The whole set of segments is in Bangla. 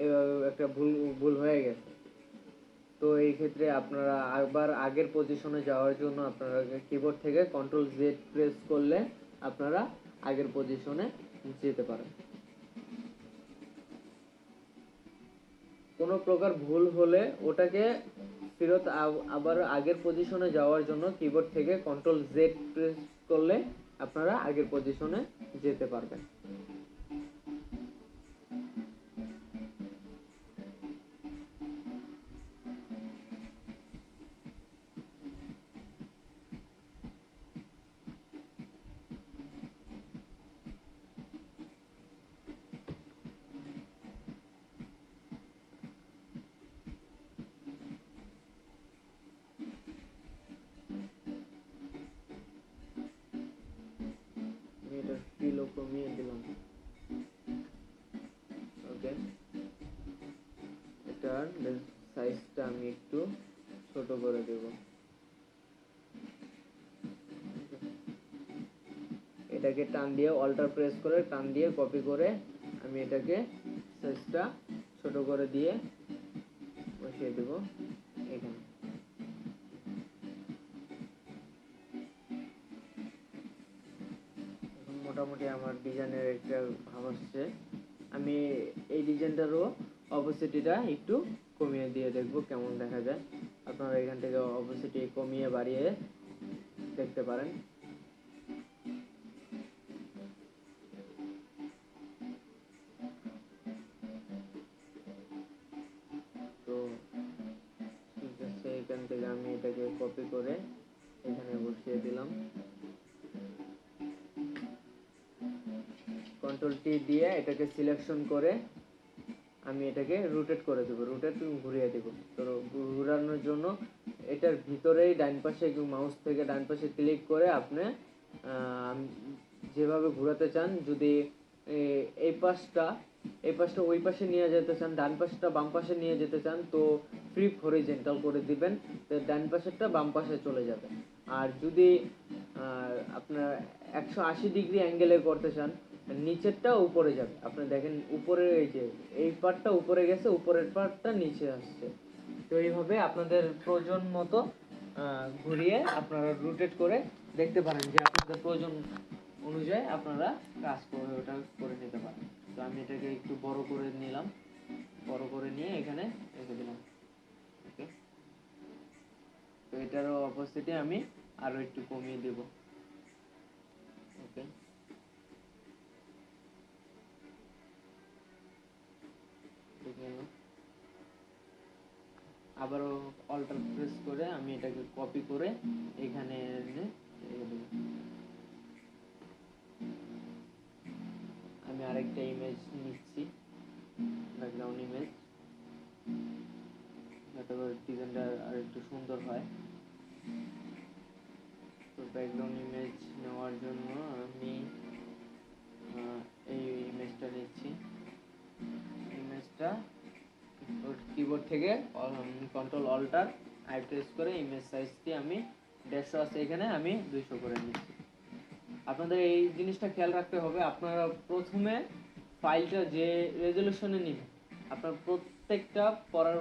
এভাবে একটা ভুল হয়ে গেছে। তো এই ক্ষেত্রে আপনারা আবার আগের পজিশনে যাওয়ার জন্য আপনারা কিবোর্ড থেকে কন্ট্রোল জেড প্রেস করলে আপনারা আগের পজিশনে যেতে পারেন। কোনো প্রকার ভুল হলে ওটাকে ফেরত আবার আগের পজিশনে যাওয়ার জন্য কিবোর্ড থেকে কন্ট্রোল জেড প্রেস করলে আপনারা আগের পজিশনে যেতে পারবেন। এটার স্পিডও কমিয়ে দিলাম। ওকে, এটার সাইজটা আমি একটু ছোট করে দেব। এটাকে টান দিয়ে অল্টার প্রেস করে টান দিয়ে কপি করে আমি এটাকে সাইজটা ছোট করে দিয়ে বসিয়ে দেব এখানে। মোটামুটি আমার ডিজাইনের একটা ভাব আসছে। আমি এই ডিজাইনটারও অপোসিটিটা একটু কমিয়ে দিয়ে দেখব কেমন দেখা যায়। আপনারা এখান থেকে অপোসিটি কমিয়ে বাড়িয়ে দেখতে পারেন। তো ঠিক আছে, এখান থেকে আমি এটাকে কপি করে এখানে বসিয়ে দিলাম। কন্ট্রোল টি দিয়ে এটাকে সিলেকশন করে আমি এটাকে রোটেট করে দেবো, রোটেট ঘুরিয়ে দেবো। তো ঘুরানোর জন্য এটার ভিতরেই ডান পাশে মাউস থেকে ডান পাশে ক্লিক করে আপনি যেভাবে ঘোরাতে চান, যদি এই পাশটা ওই পাশে নিয়ে যেতে চান, ডান পাশটা বাম পাশে নিয়ে যেতে চান, তো ফ্লিপ হরিজন্টাল করে দিবেন, তো ডান পাশেরটা বাম পাশে চলে যাবে। আর যদি আপনার 180 ডিগ্রি অ্যাঙ্গেলে করতে চান, নিচেরটা উপরে যাবে। আপনি দেখেন উপরে এই যে এই পার্টটা উপরে গেছে, উপরের পার্টটা নিচে আসছে। তো এইভাবে আপনাদের প্রয়োজন মতো ঘুরিয়ে আপনারা রোটেট করে দেখতে পারেন, যে আপনাদের প্রয়োজন অনুযায়ী আপনারা কাজ করে ওটা করে নিতে পারেন। তো আমি এটাকে একটু বড় করে নিলাম, বড় করে নিয়ে এখানে রেখে দিলাম। ওকে, তো এটারও অপোজিটে আমি আরো একটু কমিয়ে দেব। ওকে, আবারও অল্টার প্রেস করে আমি এটাকে কপি করে এখানে এনে আমি আরেকটা ইমেজ নিচ্ছি, ব্যাকগ্রাউন্ড ইমেজ, যাতে করে ডিজাইনটা আর একটু সুন্দর হয়। তো ব্যাকগ্রাউন্ড ইমেজ নেওয়ার জন্য আমি এই ইমেজটা নিচ্ছি। ইমেজটা কিবোর্ড থেকে কন্ট্রোল অল্টার আই প্রেস করে ইমেজ সাইজটি আমি 150 আছে এখানে আমি 200 করে নিচ্ছি। আপনাদের এই জিনিসটা খেয়াল রাখতে হবে, আপনারা প্রথমে ফাইলটা যে রেজলিউশনে নিবেন, আপনার প্রত্যেকটা পড়ার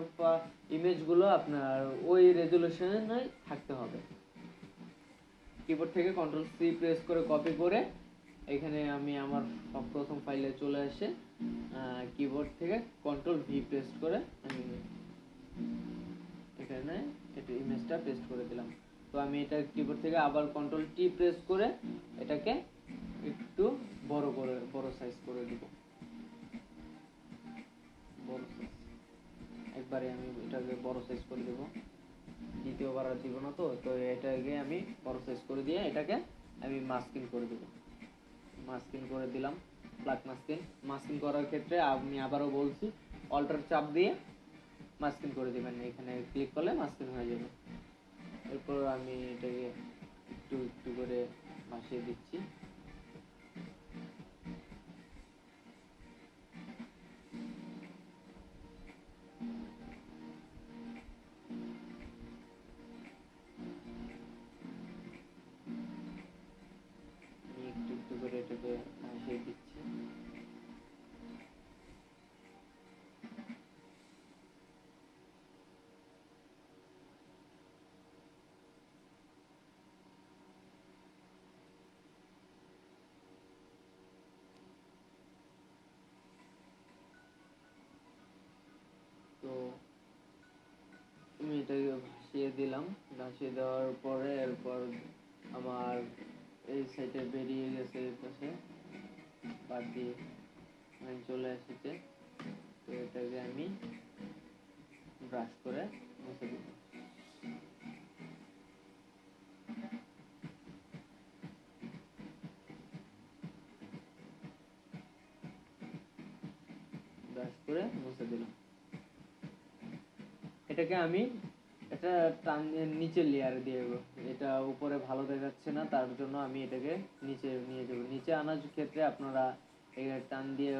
ইমেজগুলো আপনার ওই রেজলিউশনে থাকতে হবে। কিবোর্ড থেকে কন্ট্রোল সি প্রেস করে কপি করে এখানে আমি আমার প্রথম ফাইলে চলে আসে কিবোর্ড থেকে কন্ট্রোল ভি প্রেস করে আমি এখানে এটা ইমেজটা পেস্ট করে দিলাম। তো আমি এটা কিবোর্ড থেকে আবার কন্ট্রোল টি প্রেস করে এটাকে একটু বড় সাইজ করে দিব। বড় সাইজ একবারে আমি এটাকে বড় সাইজ করে দেব, দ্বিতীয়বার আর দিব না। তো তো এটাকে আমি বড় সাইজ করে দিয়ে এটাকে আমি মাস্কিং করে দেব। মাস্কিং করে দিলাম, ব্ল্যাক মাস্কিং। মাস্কিং করার ক্ষেত্রে আমি আবারও বলছি, অল্টার চাপ দিয়ে মাস্কিং করে দেবেন, এখানে ক্লিক করলে মাস্কিং হয়ে যাবে। এরপর আমি এটাকে একটু একটু করে ভাসিয়ে দিচ্ছি। একটু একটু করে এটাকে ভাসিয়ে দিচ্ছি। ঘাসিয়ে দিলাম। ঘাসিয়ে দেওয়ার পরে এরপর আমার এই সাইডে বেরিয়ে গেছে, এই পাশে বাকি চলে এসেছে। তো এটাকে আমি ব্রাশ করে মুছে দিব। ব্রাশ করে মুছে দিলাম। এটাকে আমি এটা টান নিচের লেয়ারে দিয়ে দেবো। এটা উপরে ভালো দেখাচ্ছে না, তার জন্য আমি এটাকে নিচে নিয়ে যাবো। নিচে আনার ক্ষেত্রে আপনারা এই টান দিয়ে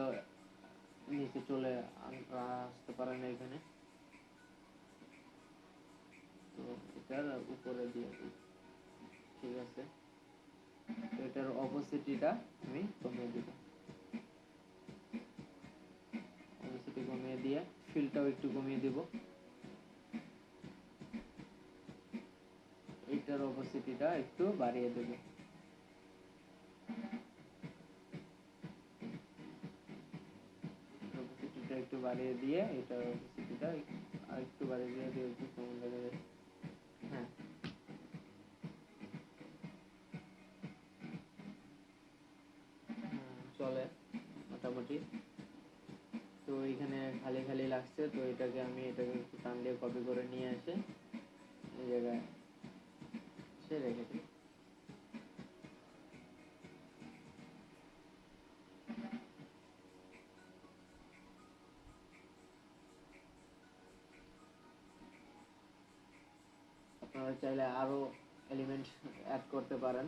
নিচে চলে আসতে পারেন এখানে। তো এটার উপরে দিয়ে দিই, ঠিক আছে। তো এটার অপোসিটিটা আমি কমিয়ে দিব। অপোসিটি কমিয়ে দিয়ে ফিলটাও একটু কমিয়ে দিব। এইটার অপোসিটিটা একটু বাড়িয়ে দেব। অপোসিটিটা একটু বাড়িয়ে দিয়ে এটার অপোসিটিটা আর একটু বাড়িয়ে দিয়ে দিয়ে একটু কম দেখা যায়। হ্যাঁ, চলে মোটামুটি। তো এখানে খালি খালি লাগছে, তো এটাকে একটু টান দিয়ে কপি করে নিয়ে এসে এই জায়গায় সে রেখে দিই। আপনারা চাইলে আরো এলিমেন্ট অ্যাড করতে পারেন।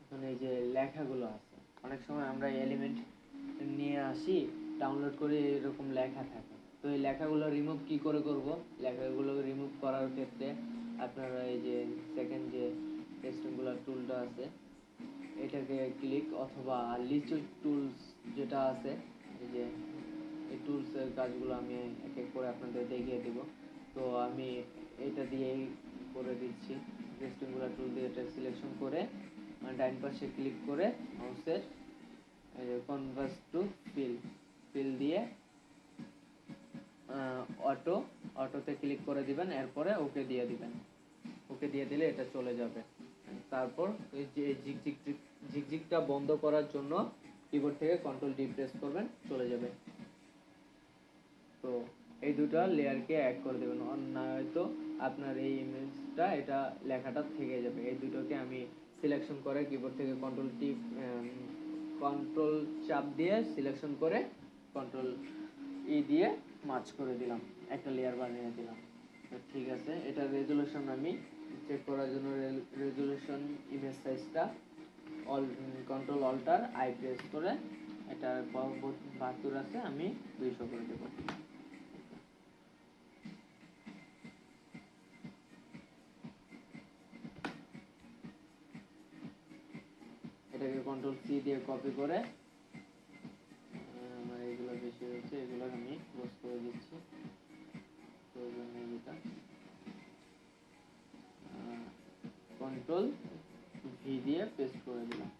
এখন এই যে লেখাগুলো আছে, অনেক সময় আমরা এলিমেন্ট নিয়ে আসি, ডাউনলোড করে এরকম লেখা থাকে। তো এই লেখাগুলো রিমুভ কি করে করব? লেখাগুলো রিমুভ করার ক্ষেত্রে আপনারা এই যে সেকেন্ড যে পেস্টিংগুলার টুলটা আছে, এটাকে ক্লিক অথবা লিস্ট টুলস যেটা আছে, এই যে এই টুলসের কাজগুলো আমি এক এক করে আপনাদের দেখিয়ে দেব। তো আমি এটা দিয়েই করে দিচ্ছি। পেস্টিংগুলার টুল দিয়ে এটা সিলেকশন করে ডাইন পাশে ক্লিক করে মাউসের কনভার্স টু ফিল দিয়ে অটোতে ক্লিক করে দিবেন। এরপরে ওকে দিয়ে দিবেন। ওকে দিয়ে দিলে এটা চলে যাবে। তারপর এই যে ঝিকঝিকটা বন্ধ করার জন্য কিবোর্ড থেকে কন্ট্রোল ডি প্রেস করবেন, চলে যাবে। তো এই দুটো লেয়ারকে অ্যাড করে দেবেন, নয়তো আপনার এই ইমেজটা এটা লেখাটা থেকে যাবে। এই দুটোকে আমি সিলেকশন করে কিবোর্ড থেকে কন্ট্রোল চাপ দিয়ে সিলেকশন করে কন্ট্রোল ই দিয়ে মার্জ করে দিলাম, একটা লেয়ার বানিয়ে দিলাম। ঠিক আছে, এটা রেজুলেশন আমি চেক করার জন্য রেজুলেশন ইমেজ সাইজটা কন্ট্রোল অল্টার আই প্রেস করে এটা 72 আছে, আমি 200 করে দেবো। এটাকে কন্ট্রোল সি দিয়ে কপি করে আমার এগুলো বেশি হচ্ছে, এগুলো আমি ক্লোজ করে দিচ্ছি। প্রয়োজন নেই এটা। কন্ট্রোল ভি দিয়ে পেস্ট করে দিলাম।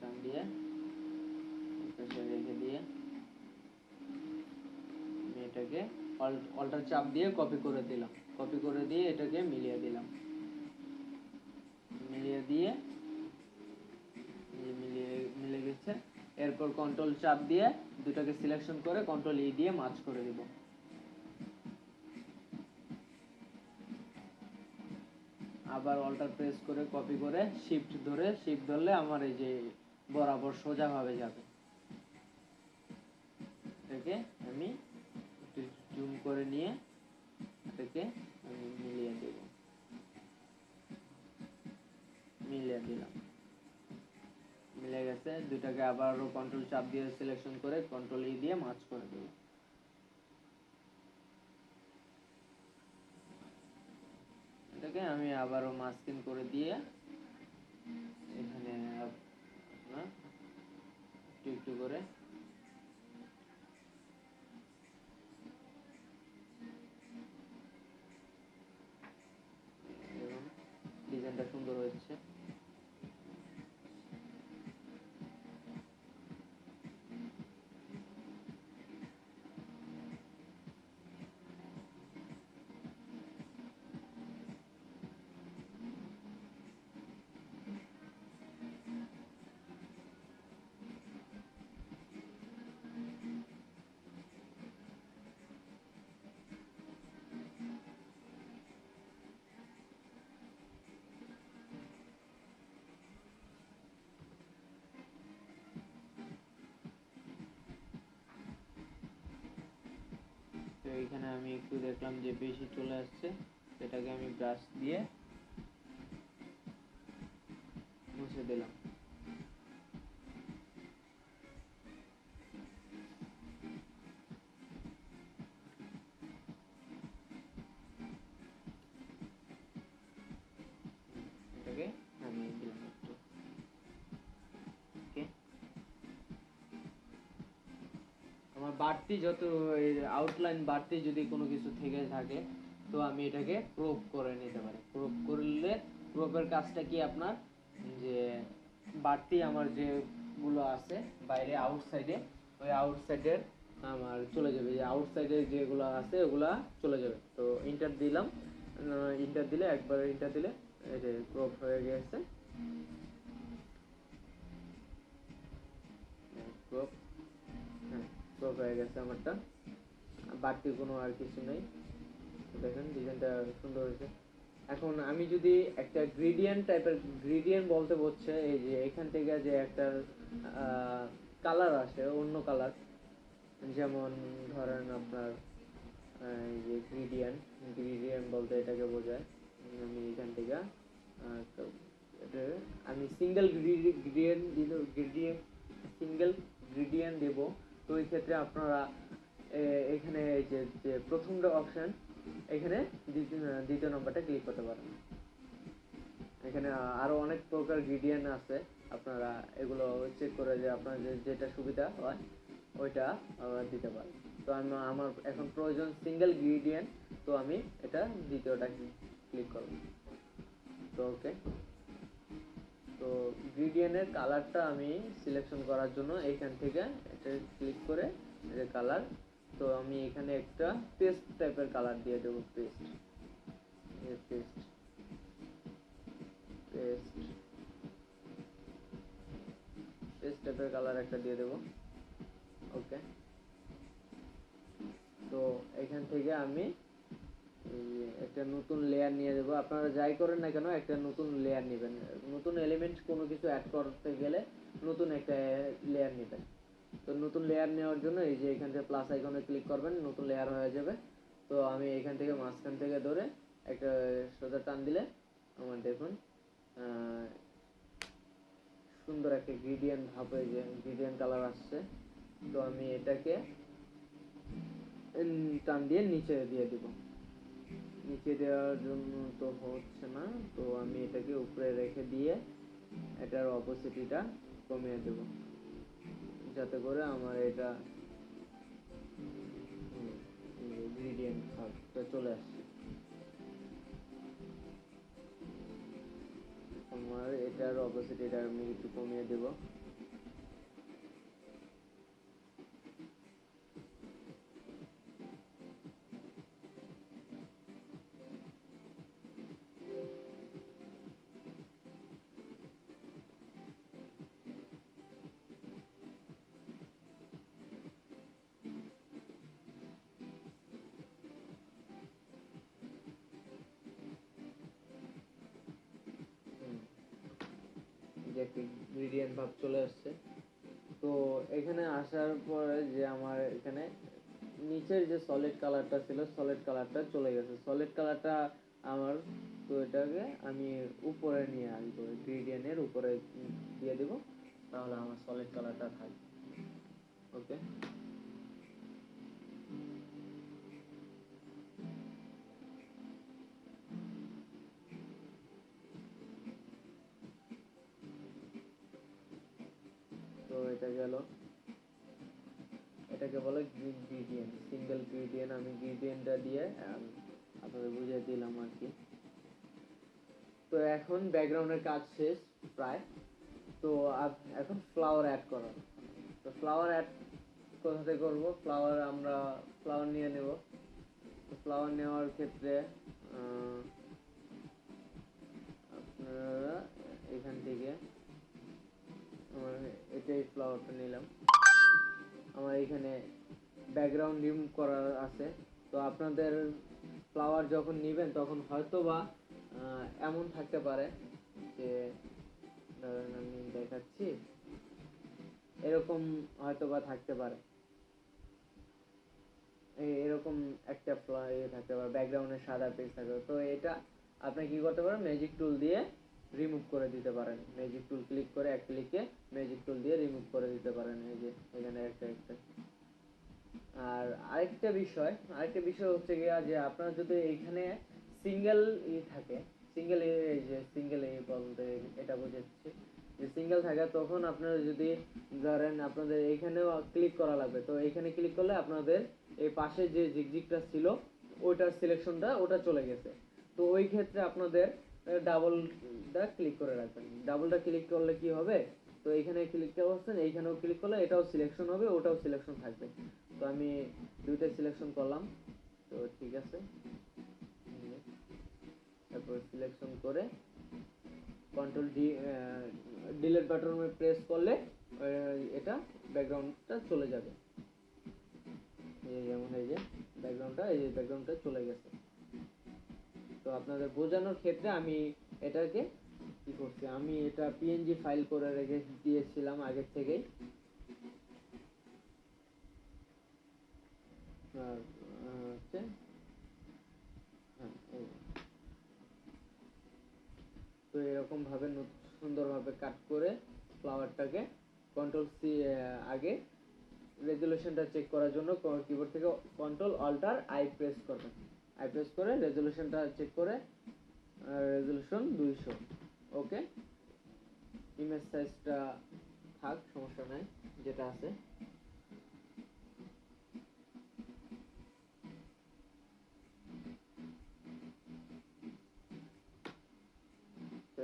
টান দিয়ে রেখে দিয়ে আমি এটাকে অল্টার চাপ দিয়ে কপি করে দিলাম। কপি করে দিয়ে এটাকে মিলিয়ে দিলাম। মিলিয়ে দিয়ে মিলে গেছে। এরপর কন্ট্রোল চাপ দিয়ে দুটাকে সিলেকশন করে কন্ট্রোল ই দিয়ে মার্জ করে দিব। আবার অল্টার প্রেস করে কপি করে শিফট ধরলে আমার এই যে বরাবর সোজা ভাবে যাবে। এটাকে আমি একটু জুম করে নিয়ে এটাকে আমি মিলিয়ে দিলাম। মিলে গেছে। দুটাকে আবারও কন্ট্রোল চাপ দিয়ে সিলেকশন করে কন্ট্রোল ই দিয়ে মার্জ করে দেব। এটাকে আমি আবারও মাস্কিং করে দিয়ে এখানে একটু করে এখানে আমি একটু দেখলাম যে বেশি চলে আসছে, এটাকে আমি ব্রাশ দিয়ে মুছে দিলাম। এটাকে নামিয়ে দিলাম একটু। ওকে, আমার বাড়তি যত আউটলাইন বাড়তি যদি কোনো কিছু থেকে থাকে তো আমি এটাকে ক্রপ করে নিতে পারি। ক্রপ করলে ক্রপের কাজটা কি আপনার যে বাড়তি আমার যেগুলো আছে বাইরে আউটসাইডে, ওই আউটসাইডের আমার চলে যাবে, যে আউটসাইডে যেগুলো আছে ওগুলা চলে যাবে। তো ইন্টার দিলাম, ইন্টার দিলে একবার ইন্টার দিলে এই যে ক্রপ হয়ে গেছে। ক্রপ, হ্যাঁ ক্রপ হয়ে গেছে আমারটা, বাড়তি কোনো আর কিছু নেই। দেখেন ডিজাইনটা সুন্দর হয়েছে। এখন আমি যদি একটা গ্রেডিয়েন্ট টাইপের, গ্রেডিয়েন্ট বলতে হচ্ছে এই যে এখান থেকে যে একটা কালার আসে, অন্য কালার, যেমন ধরেন আপনার এই যে গ্রেডিয়েন্ট, গ্রেডিয়েন্ট বলতে এটাকে বোঝায় আমি এখান থেকে আমি সিঙ্গেল গ্রেডিয়েন্ট দিলে, গ্রেডিয়েন্ট সিঙ্গেল গ্রেডিয়েন্ট দেব। তো এই ক্ষেত্রে আপনারা এখানে যে প্রথমটা অপশন, এখানে দ্বিতীয় নম্বরটা ক্লিক করতে পারেন। এখানে আরো অনেক প্রকার গ্রেডিয়েন্ট আছে, আপনারা এগুলো চেক করে যে আপনার যেটা সুবিধা হয় ওইটা দিতে পারেন। তো আমার এখন প্রয়োজন সিঙ্গেল গ্রেডিয়েন্ট, তো আমি এটা দ্বিতীয়টা ক্লিক করব। তো ওকে, তো গ্রেডিয়েন্টের কালারটা আমি সিলেকশন করার জন্য এইখান থেকে এটা ক্লিক করে যে কালার, তো আমি এখানে একটা পেস্ট টাইপের কালার দিয়ে দেবো। পেস্ট পেস্ট পেস্ট পেস্ট টাইপের কালার একটা দিয়ে দেবো। ওকে, তো এখান থেকে আমি একটা নতুন লেয়ার নিয়ে দেবো। আপনারা যাই করেন না কেন একটা নতুন লেয়ার নেবেন, নতুন এলিমেন্ট কোনো কিছু অ্যাড করতে গেলে নতুন একটা লেয়ার নেবেন। তো নতুন লেয়ার নেওয়ার জন্য এই যে এখান থেকে প্লাস আইকনে ক্লিক করবেন, নতুন লেয়ার হয়ে যাবে। তো আমি এখান থেকে মাঝখান থেকে ধরে একটা সোজা টান দিলে আমার দেখুন সুন্দর একটা গ্রেডিয়েন্ট ভাব, হয়ে যে গ্রেডিয়েন্ট কালার আসছে। তো আমি এটাকে টান দিয়ে নিচে দিয়ে দিব। নিচে দেওয়ার জন্য তো হচ্ছে না, তো আমি এটাকে উপরে রেখে দিয়ে এটার অপোসিটিটা কমিয়ে দেব, যাতে করে আমার এটা গ্রেডিয়েন্ট ভাবটা চলে আসছে। আমার এটার অপোসিটিটা আমি একটু কমিয়ে দেব। যে একটা গ্রেডিয়েন্ট ভাব চলে আসছে। তো এখানে আসার পরে যে আমার এখানে নিচের যে সলিড কালারটা ছিল, সলিড কালারটা চলে গেছে। সলিড কালারটা আমার, তো এটাকে আমি উপরে নিয়ে আসবো, গ্রেডিয়েন্টের উপরে দিয়ে দিব, তাহলে আমার সলিড কালারটা থাকবে। ওকে, তো এটা গেল, এটাকে বলে গ্রেডিয়েন্ট, সিঙ্গেল গ্রেডিয়েন্ট। আমি গ্রেডিয়েন্টটা দিয়ে আপনাদের বুঝিয়ে দিলাম আর কি। তো এখন ব্যাকগ্রাউন্ডের কাজ শেষ প্রায়। তো এখন ফ্লাওয়ার অ্যাড করা। তো ফ্লাওয়ার অ্যাড কোথা থেকে করবো? ফ্লাওয়ার আমরা ফ্লাওয়ার নিয়ে নেব। তো ফ্লাওয়ার নেওয়ার ক্ষেত্রে আপনারা এখান থেকে আমার এটাই ফ্লাওয়ারটা নিলাম। আমার এখানে ব্যাকগ্রাউন্ড রিমুভ করার আছে। তো আপনাদের ফ্লাওয়ার যখন নেবেন তখন হয়তো বা এমন থাকতে পারে যে, ধরেন আমি দেখাচ্ছি, এরকম হয়তো বা থাকতে পারে। এরকম একটা থাকে বা ব্যাকগ্রাউন্ডে সাদা পেজ থাকে, তো এটা আপনি কি করতে পারেন, ম্যাজিক টুল দিয়ে রিমুভ করে দিতে পারেন। ম্যাজিক টুল ক্লিক করে এক ক্লিকে ম্যাজিক টুল দিয়ে রিমুভ করে দিতে পারেন। এই যে এখানে একটা একটা। আর আরেকটা বিষয় হচ্ছে গিয়া যে আপনার যদি এইখানে সিঙ্গেল থাকে, সিঙ্গেল বলতে এটা বোঝাচ্ছি যে সিঙ্গেল থাকে, তখন আপনারা যদি ধরেন আপনাদের এইখানেও ক্লিক করা লাগবে, তো এইখানে ক্লিক করলে আপনাদের এই পাশে যে জিগজিগটা ছিল ওইটার সিলেকশনটা ওটা চলে গেছে। তো ওই ক্ষেত্রে আপনাদের ডাবলটা ক্লিক করে রাখবেন। ডাবলটা ক্লিক করলে কি হবে, তো এইখানে ক্লিক করছেন, এইখানেও ক্লিক করলে এটাও সিলেকশন হবে, ওটাও সিলেকশন থাকবে। তো আমি দুইটা সিলেকশন করলাম, তো ঠিক আছে। তারপর সিলেকশন করে কন্ট্রোল ডিলিট বাটনে প্রেস করলে এটা ব্যাকগ্রাউন্ডটা চলে যাবে। যেমন এই যে ব্যাকগ্রাউন্ডটা চলে গেছে। তো আপনাদের বোঝানোর ক্ষেত্রে আমি এটাকে কি করছি, আমি এটা পিএনজি ফাইল করে রেখে দিয়েছিলাম আগের থেকেই। আর হচ্ছে তো এরকম ভাবে সুন্দরভাবে কাট করে ফ্লাওয়ারটাকে কন্ট্রোল সি, আগে রেজুলেশনটা চেক করার জন্য কিবোর্ড থেকে কন্ট্রোল অল্টার আই প্রেস করবেন। আই প্রেস করে রেজুলেশনটা চেক করে রেজুলেশন 200। ওকে, ইমেজ সাইজটা থাক, সমস্যা নাই যেটা আছে।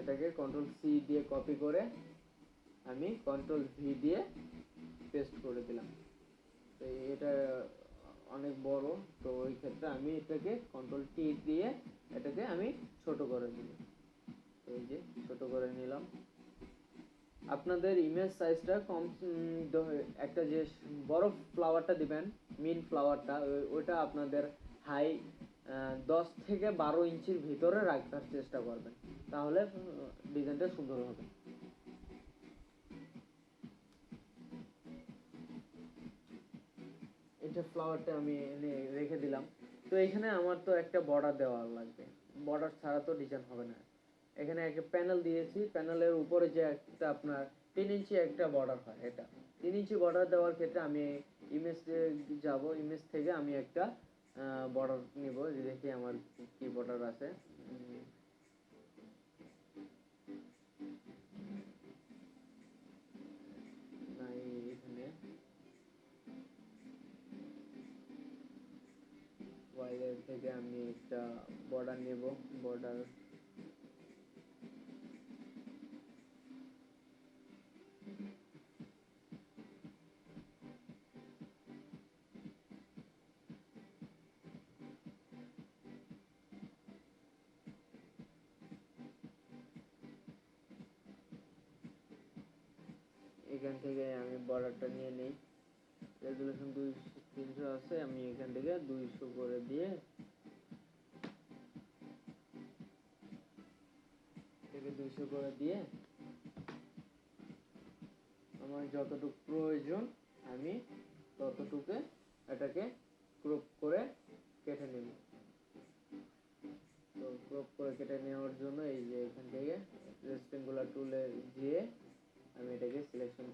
এটাকে কন্ট্রোল সি দিয়ে কপি করে আমি কন্ট্রোল ভি দিয়ে পেস্ট করে দিলাম। তো এটা অনেক বড়, তো ওই ক্ষেত্রে আমি এটাকে কন্ট্রোল টি দিয়ে এটাকে আমি ছোট করে দিলাম। এই যে ছোট করে নিলাম। আপনাদের ইমেজ সাইজটা কম, একটা যে বড় ফ্লাওয়ারটা দিবেন, মেইন ফ্লাওয়ারটা ওইটা আপনাদের হাই 10 থেকে 12 ইঞ্চির ভিতরে রাখার চেষ্টা করবেন, তাহলে ডিজাইনটা সুন্দর হবে। এটা ফ্লাওয়ারটা আমি এনে রেখে দিলাম। তো এখানে আমার তো একটা বর্ডার দেওয়া লাগবে, বর্ডার ছাড়া তো ডিজাইন হবে না। এখানে একটা প্যানেল দিয়েছি, প্যানেলের উপরে যে একটা আপনার 3 ইঞ্চি একটা বর্ডার হয়, এটা 3 ইঞ্চি বর্ডার দেওয়ার ক্ষেত্রে আমি ইমেজে যাব, ইমেজ থেকে আমি একটা বর্ডার নিব। যে দেখি আমার কি বর্ডার আছে। এখানে ওয়াইলের থেকে আমি একটা বর্ডার নেব। বর্ডার এখান থেকে আমি বর্ডারটা নিয়ে নেই। রেজুলেশন 300 আছে, আমি এখান থেকে 200 করে দিয়ে আমার যতটুকু প্রয়োজন আমি ততটুকু এটাকে ক্রপ করে কেটে নেব। তো ক্রপ করে কেটে নেওয়ার জন্য এই যে এখান থেকে রেক্টেঙ্গুলার টুলে দিয়ে আমি এটাকে সিলেকশন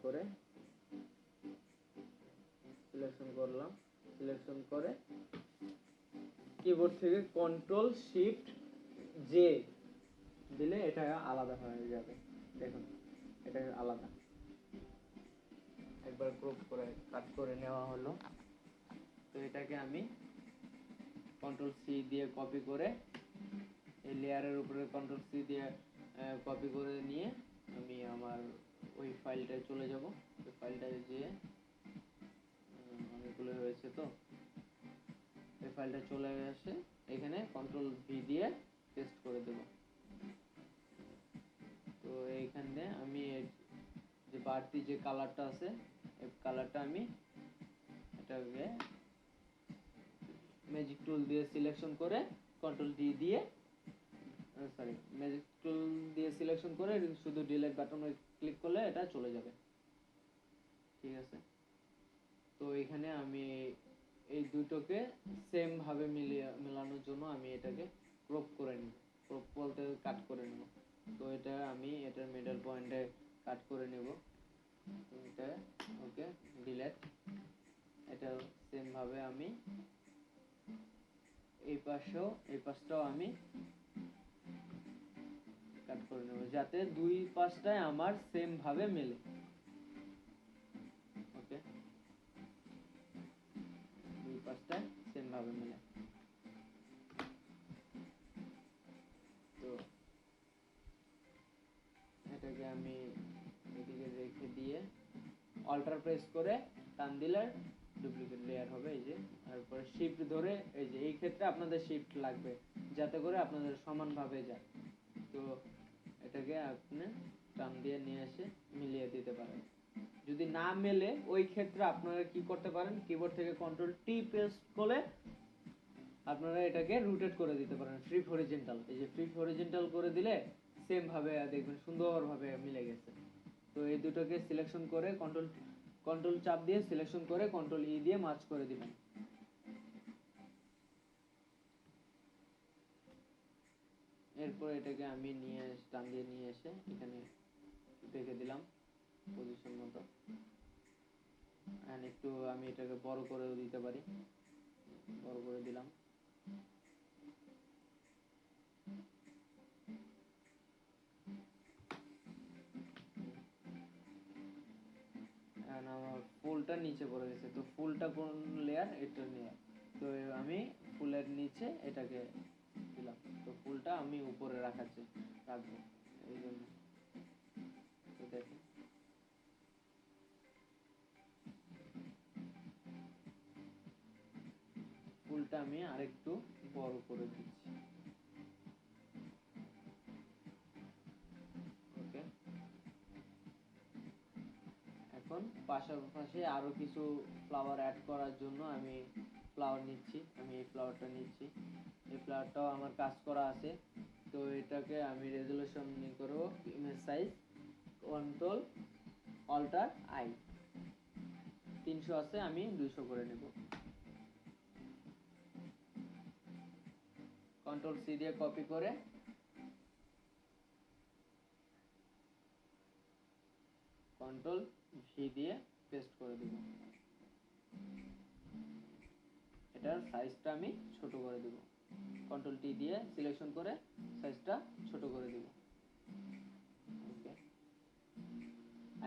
করলাম। সিলেকশন করে কিবোর্ড থেকে কন্ট্রোল শিফট জে দিলে এটা আলাদা হয়ে যাবে। দেখুন এটা আলাদা, একবার ক্রপ করে কাট করে নেওয়া হলো। তো এটাকে আমি কন্ট্রোল সি দিয়ে কপি করে এই লেয়ারের উপরে কন্ট্রোল সি দিয়ে কপি করে নিয়ে আমি আমার ওই ফাইলটায় চলে যাব। ওই ফাইলটায় গিয়ে অনেকগুলো হয়েছে, তো এই ফাইলটা চলে আসে, এখানে কন্ট্রোল ভি দিয়ে পেস্ট করে দেব। তো এইখানে আমি যে বাড়তি যে কালারটা আছে এই কালারটা আমি এটাকে ম্যাজিক টুল দিয়ে সিলেকশন করে কন্ট্রোল ডি দিয়ে ম্যাজিক টুল দিয়ে সিলেকশন করে শুধু ডিলিট বাটনে ক্লিক করলে এটা চলে যাবে। ঠিক আছে, তো এখানে আমি এই দুটোকে সেম ভাবে মেলানোর জন্য আমি এটাকে ক্রপ করে নিব। ক্রপ বলতে কাট করে নেব। তো এটা আমি এটার মিডল পয়েন্টে কাট করে নেব। এটা ওকে, ডিলেট। এটা সেম ভাবে আমি এই পাশটাও আমি কাট করে নেব, যাতে দুই পাশটাই আমার সেম ভাবে মেলে। ওকে, দুই পাশটাই সেম ভাবে মেলে। তো এটাকে আমি এদিকে রেখে দিয়ে অল্টার প্রেস করে টান দিলে ডুপ্লিকেট লেয়ার হবে। এই যে, তারপরে শিফট ধরে, এই যে এই ক্ষেত্রে আপনাদের শিফট লাগবে যাতে করে আপনাদের সমানভাবে যায়। তো এটাকে আপনি টান দিয়ে নিয়ে এসে মিলিয়ে দিতে পারেন। যদি না মেলে ওই ক্ষেত্রে আপনারা কি করতে পারেন, কিবোর্ড থেকে কন্ট্রোল টি প্রেস করে আপনারা এটাকে রোটেট করে দিতে পারেন, ফ্লিপ হরিজন্টাল। এই যে ফ্লিপ হরিজন্টাল করে দিলে সেম ভাবে দেখবেন সুন্দরভাবে মিলে গেছে। তো এই দুটোকে সিলেকশন করে কন্ট্রোল চাপ দিয়ে সিলেকশন করে কন্ট্রোল ই দিয়ে মার্জ করে দিবেন। এরপর এটাকে আমি টান দিয়ে নিয়ে এসে এখানে রেখে দিলাম পজিশন মতো। একটু আমি এটাকে বড় করেও দিতে পারি, বড় করে দিলাম। আমার ফুলটা নিচে পড়ে গেছে, তো ফুলটা কোন লেয়ার, এটা লেয়ার। তো আমি ফুলের নিচে এটাকে দিলাম। তো ফুলটা আমি উপরে রাখবো এই জন্য। তো দেখেন ফুলটা আমি আরেকটু বড় করে দিচ্ছি। ওকে, এখন পাশাপাশি আরো কিছু ফ্লাওয়ার অ্যাড করার জন্য আমি ফ্লাওয়ার নিচ্ছি। আমি এই ফ্লাওয়ারটা নিচ্ছি, এই ফ্লাওয়ারটাও আমার কাজ করা আছে। তো এটাকে আমি রেজুলেশন করব, image size control alter I, 300 আছে, আমি 200 করে নেব। কন্ট্রোল সি দিয়ে কপি করে কন্ট্রোল ভি দিয়ে পেস্ট করে দেব। এটার সাইজটা আমি ছোট করে দেব। কন্ট্রোল টি দিয়ে সিলেকশন করে সাইজটা ছোট করে দেব। ওকে,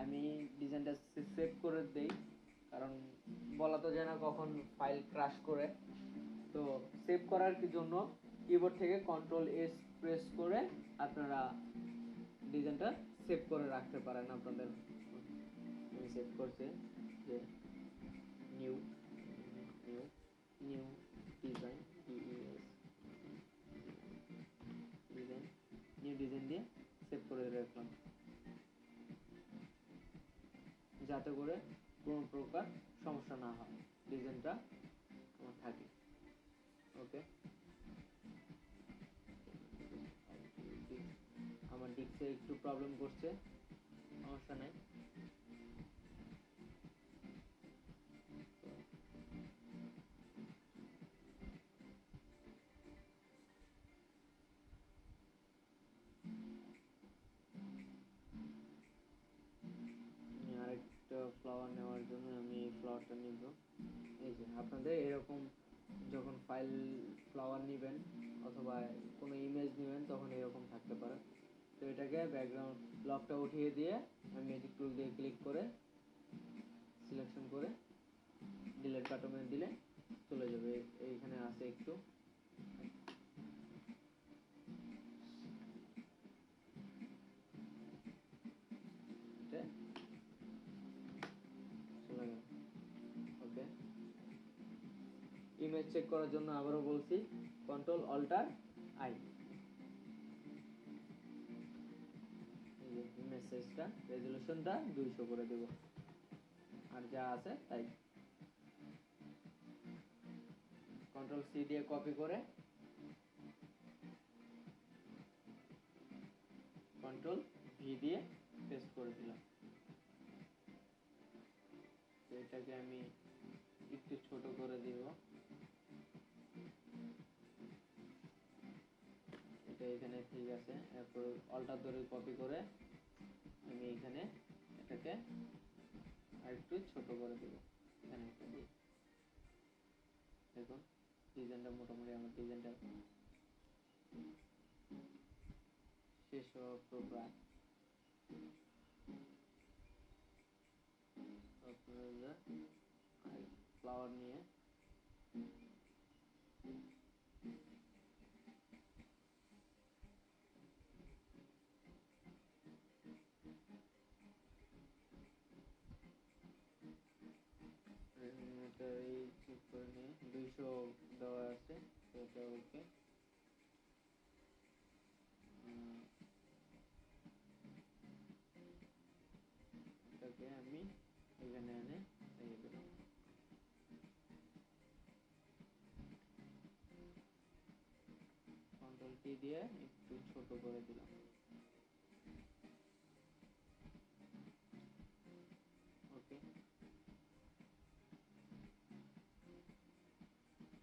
আমি ডিজাইনটা সেভ করে দেই, কারণ বলা তো যায় না কখন ফাইল ক্রাশ করে। তো সেভ করার জন্য কিবোর্ড থেকে কন্ট্রোল এস প্রেস করে আপনারা ডিজাইনটা সেভ করে রাখতে পারেন আপনাদের। আমি সেভ করছি যে new new new design, design, new design দিয়ে সেভ করে রাখলাম, যাতে করে কোনো প্রকার সমস্যা না হয়, ডিজাইনটা আমার থাকে। ওকে, আমার ডিস্কে একটু প্রবলেম করছে, সমস্যা নেই। আরেকটা ফ্লাওয়ার নেওয়ার জন্য আমি এই ফ্লাওয়ারটা নিব। এই যে আপনাদের এরকম যখন ফাইল ফ্লাওয়ার নেবেন অথবা কোনো ইমেজ নেবেন তখন এরকম থাকতে পারে। তো এটাকে ব্যাকগ্রাউন্ড লকটা উঠিয়ে দিয়ে আমি ম্যাজিক টুল দিয়ে ক্লিক করে সিলেকশন করে ডিলিট বাটনে দিলে চলে যাবে। এইখানে আছে একটু, চলে গেল। ওকে, ইমেজ চেক করার জন্য আবারও বলছি কন্ট্রোল অল্টার আই। ইমেজ সাইজটা রেজুলেশনটা 200 করে দেব, আর যা আছে তাই। কন্ট্রোল সি দিয়ে কপি করে কন্ট্রোল ভি দিয়ে পেস্ট করে দিলাম। তো এটাকে আমি একটু ছোট করে দিব, এটা এখানে ঠিক আছে। এরপর অল্টার ধরে কপি করে আমি এখানে এটাকে আরেকটু ছোট করে দেব, এখানে একটা দিই। দেখুন ডিজাইনটা মোটামুটি আমার ডিজাইনটা শেষ হওয়া প্রায়। ফ্লাওয়ার নিয়ে এটা এই চেক করে নিয়ে 200 দেওয়া আছে, এটা ওকে। এটাকে আমি এখানে এনে রেখে দিলাম। কন্ট্রোল টি দিয়ে একটু ছোট করে দিলাম, ওকে।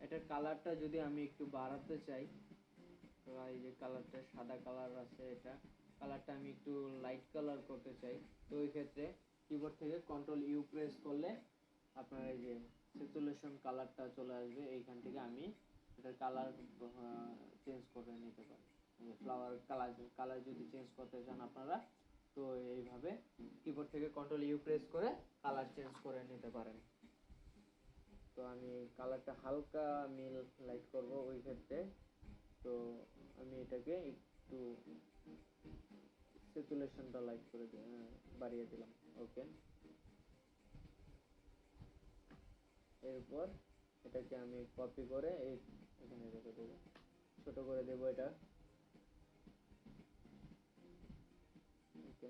এটার কালারটা যদি আমি একটু বাড়াতে চাই, তো এই যে কালারটা সাদা কালার আছে, এটা কালারটা আমি একটু লাইট কালার করতে চাই, তো ওই ক্ষেত্রে কিবোর্ড থেকে কন্ট্রোল ইউ প্রেস করলে আপনার এই যে স্যাচুরেশন কালারটা চলে আসবে। এইখান থেকে আমি এটার কালার চেঞ্জ করে নিতে পারি। ফ্লাওয়ার কালার যদি চেঞ্জ করতে চান আপনারা, তো এইভাবে কিবোর্ড থেকে কন্ট্রোল ইউ প্রেস করে কালার চেঞ্জ করে নিতে পারেন। তো আমি কালারটা হালকা আমি লাইট করব ওই ক্ষেত্রে, তো আমি এটাকে একটু স্যাচুরেশনটা লাইট করে বাড়িয়ে দিলাম, ওকে। এরপর এটাকে আমি কপি করে এখানে রেখে দেবো, ছোট করে দেবো এটা, ওকে।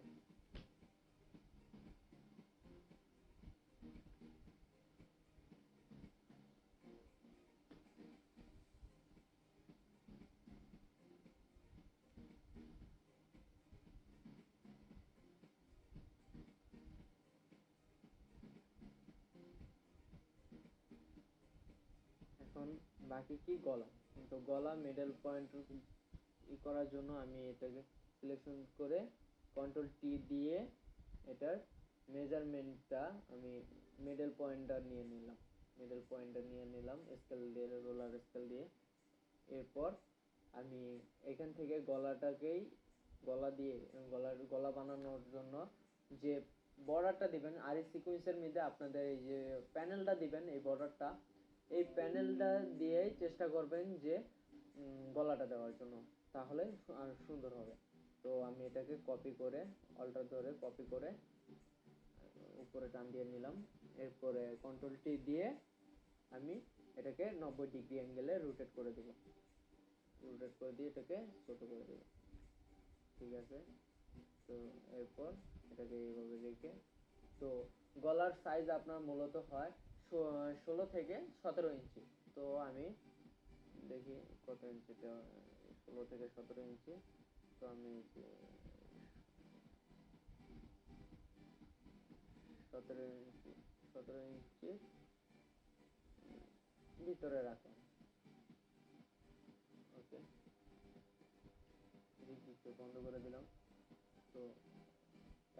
এখন বাকি কি গলা, তো গলা মিডল পয়েন্ট করার জন্য আমি এটাকে সিলেকশন করে কন্ট্রোল টি দিয়ে এটার মেজারমেন্টটা আমি মিডল পয়েন্টটা নিয়ে নিলাম স্কেল দিয়ে, রোলার স্কেল দিয়ে। এরপর আমি এখান থেকে গলা বানানোর জন্য যে বর্ডারটা দিবেন আর এই সিকোয়েন্সের মধ্যে আপনাদের এই যে প্যানেলটা দিবেন, এই প্যানেলটা দিয়েই চেষ্টা করবেন যে গলাটা দেওয়ার জন্য, তাহলে আর সুন্দর হবে। তো আমি এটাকে কপি করে অল্টার ধরে কপি করে উপরে টান দিয়ে নিলাম। এরপরে কন্ট্রোল টি দিয়ে আমি এটাকে 90 ডিগ্রি অ্যাঙ্গেলে রোটেট করে দিব, এটাকে ছোট করে দেব, ঠিক আছে। তো এরপর এটাকে এইভাবে রেখে, তো গলার সাইজ আপনার মূলত হয় 16 থেকে 17 ইঞ্চি। তো আমি দেখি কত ইঞ্চিটা, 16 থেকে 17 ইঞ্চি। তো আমি 17 ইঞ্চি, 17 ইঞ্চি ভিতরে রাখলাম, ওকে। বন্ধ করে দিলাম। তো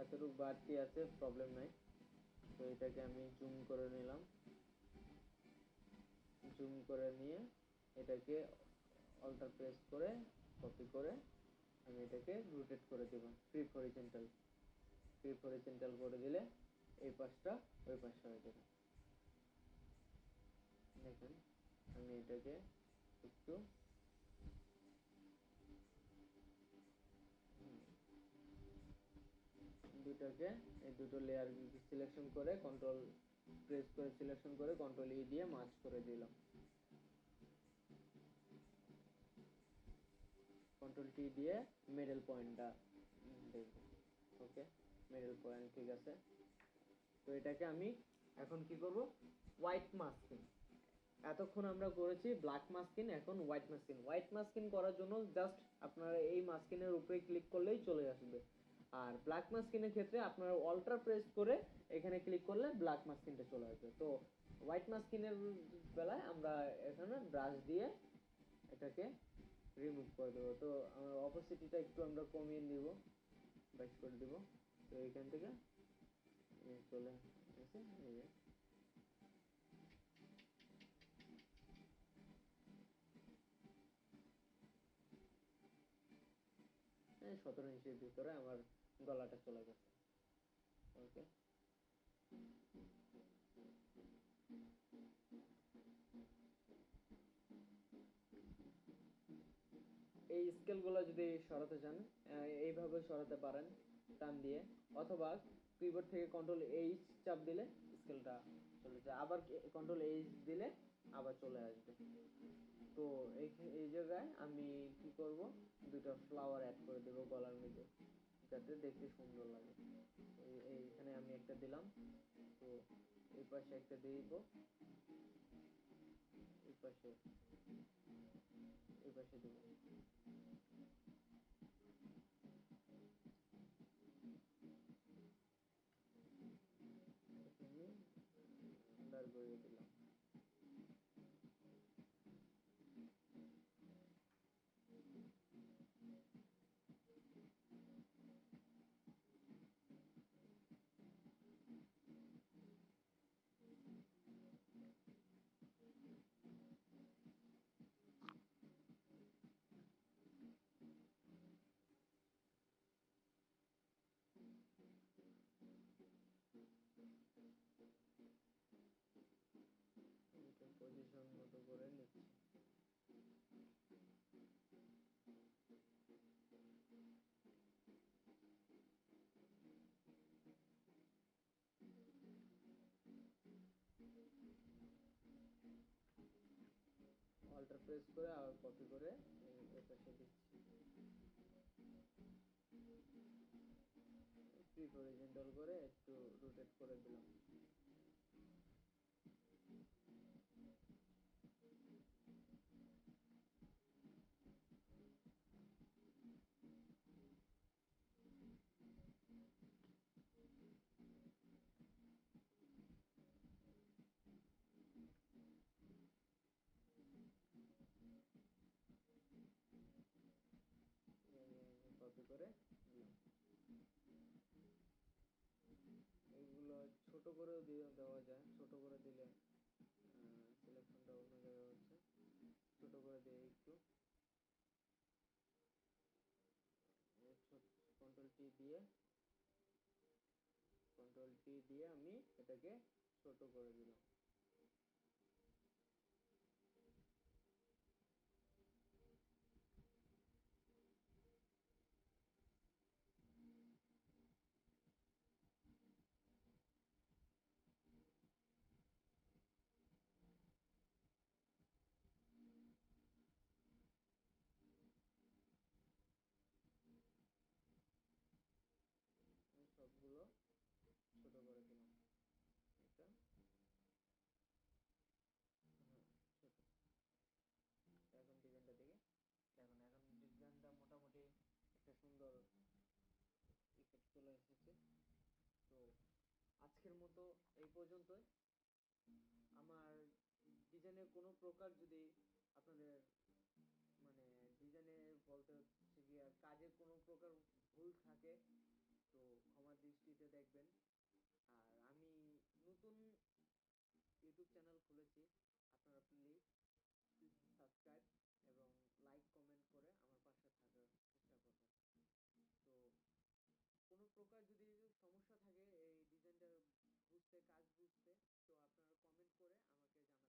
এতটুকু বাড়তি আছে, প্রবলেম নাই। তো এটাকে আমি জুম করে নিলাম, জুম করে নিয়ে এটাকে অল্টার প্রেস করে কপি করে আমি এটাকে রোটেট করে দেব, ফ্রি হরিজন্টাল করে দিলে এই পাশটা ওই পাশটা হয়ে যাবে। দেখেন আমি এটাকে একটু এই দুটো লেয়ার সিলেকশন করে কন্ট্রোল প্রেস করে সিলেকশন করে কন্ট্রোল ই দিয়ে মার্জ করে দিলাম, কন্ট্রোল টি দিয়ে মিডল পয়েন্টটা দেখব, ওকে। মিডল পয়েন্ট ঠিক আছে। তো এটাকে আমি এখন কি করব, হোয়াইট মাস্কিং। এতক্ষণ আমরা করেছি ব্ল্যাক মাস্কিং, এখন হোয়াইট মাস্কিং করার জন্য জাস্ট আপনারা এই মাস্কিনের উপরে ক্লিক করলেই চলে আসবে। আর ব্ল্যাক মাস্কিনের ক্ষেত্রে আপনারা অল্টার প্রেস করে এখানে ক্লিক করলে ব্ল্যাক মাস্কিনটা চলে আসবে। তো হোয়াইট মাস্কিনের বেলায় আমরা এখানে ব্রাশ দিয়ে এটাকে রিমুভ করে দেবো। তো অপোসিটিটা একটু আমরা কমিয়ে নিব, বাইশ করে দিব। তো এখান থেকে চলে এসে এই যে এই 17 ইঞ্চির ভিতরে আমার গলাটা চলে গেছে। ওকে, এই স্কেলগুলো যদি সরাতে চান এইভাবে সরাতে পারেন টান দিয়ে, অথবা কিবোর্ড থেকে কন্ট্রোল এইচ চাপ দিলে স্কেলটা চলে যায়, আবার কন্ট্রোল এইচ দিলে আবার চলে আসবে। তো এই এই জায়গায় আমি কি করব, দুটো ফ্লাওয়ার অ্যাড করে দেবো গলার মধ্যে, যাতে দেখতে সুন্দর লাগে। এইখানে আমি একটা দিলাম। তো এই পাশে একটা দিয়ে দিব, এই পাশে এই পাশে দেবো। আমি দাঁড় করিয়ে দিলাম। পজিশন মতো করে নিচ্ছি। অল্টার প্রেস করে আবার কপি করে এই পাশে দিচ্ছি। ফ্লিপ হরিজন্টাল করে একটু রোটেট করে দিলাম। কপি করে দিলাম। এইগুলো ছোট করেও দেওয়া যায়, ছোট করে দিলে সিলেকশনটা অন্য জায়গায় হচ্ছে। ছোট করে দিয়ে একটু কন্ট্রোল টি দিয়ে আমি এটাকে ছোট করে দিলাম। সবগুলো ছোট করে দিলাম। এটা হ্যাঁ ছোট। এখন ডিজাইনটা দেখি, এখন ডিজাইনটা মোটামুটি একটা সুন্দর ইফেক্ট চলে এসেছে। তো আজকের মতো এই পর্যন্তই। আমার ডিজাইনের কোনো প্রকার যদি আপনাদের মানে ডিজাইনে বলতে হচ্ছে গিয়ে কাজের কোনো প্রকার ভুল থাকে তো ক্ষমার দৃষ্টিতে দেখবেন। আর আমি নতুন ইউটিউব চ্যানেল খুলেছি, আপনারা প্লিজ সাবস্ক্রাইব এবং লাইক কমেন্ট করে আমার পাশে থাকার চেষ্টা করবেন। তো কোনো প্রকার যদি সমস্যা থাকে এই ডিজাইনটা বুঝতে, কাজ বুঝতে, তো আপনারা কমেন্ট করে আমাকে জানাবেন।